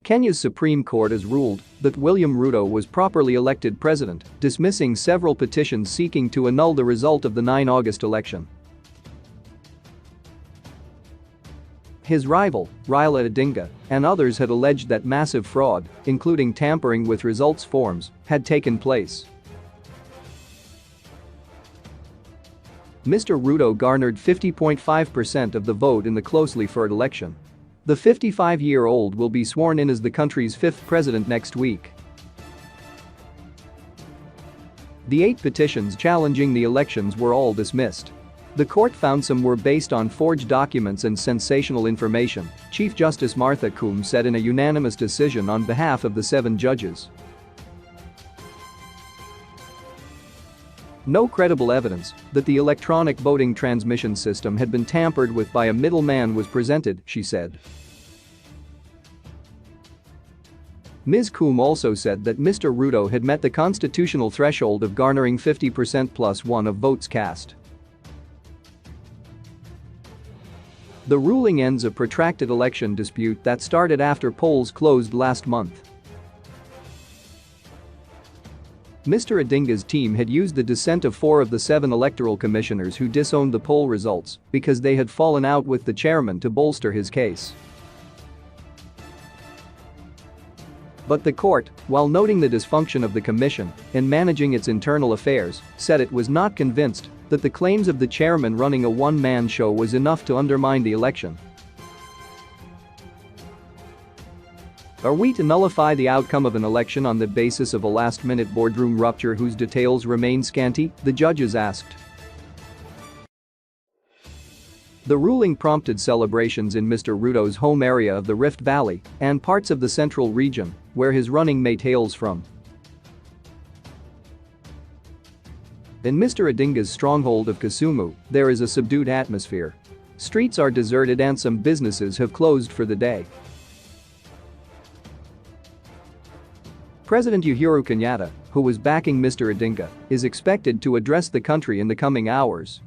Kenya's Supreme Court has ruled that William Ruto was properly elected president, dismissing several petitions seeking to annul the result of the 9 August election. His rival, Raila Odinga, and others had alleged that massive fraud, including tampering with results forms, had taken place. Mr. Ruto garnered 50.5% of the vote in the closely fought election. The 55-year-old will be sworn in as the country's fifth president next week. The 8 petitions challenging the elections were all dismissed. The court found some were based on forged documents and sensational information, Chief Justice Martha Koome said in a unanimous decision on behalf of the 7 judges. No credible evidence that the electronic voting transmission system had been tampered with by a middleman was presented, she said. Ms. Koome also said that Mr. Ruto had met the constitutional threshold of garnering 50% plus 1 of votes cast. The ruling ends a protracted election dispute that started after polls closed last month. Mr. Odinga's team had used the dissent of 4 of the 7 electoral commissioners who disowned the poll results because they had fallen out with the chairman to bolster his case. But the court, while noting the dysfunction of the commission in managing its internal affairs, said it was not convinced that the claims of the chairman running a one-man show was enough to undermine the election. Are we to nullify the outcome of an election on the basis of a last-minute boardroom rupture whose details remain scanty? The judges asked. The ruling prompted celebrations in Mr. Ruto's home area of the Rift Valley and parts of the central region, where his running mate hails from. In Mr. Odinga's stronghold of Kisumu, there is a subdued atmosphere. Streets are deserted and some businesses have closed for the day. President Uhuru Kenyatta, who was backing Mr. Odinga, is expected to address the country in the coming hours.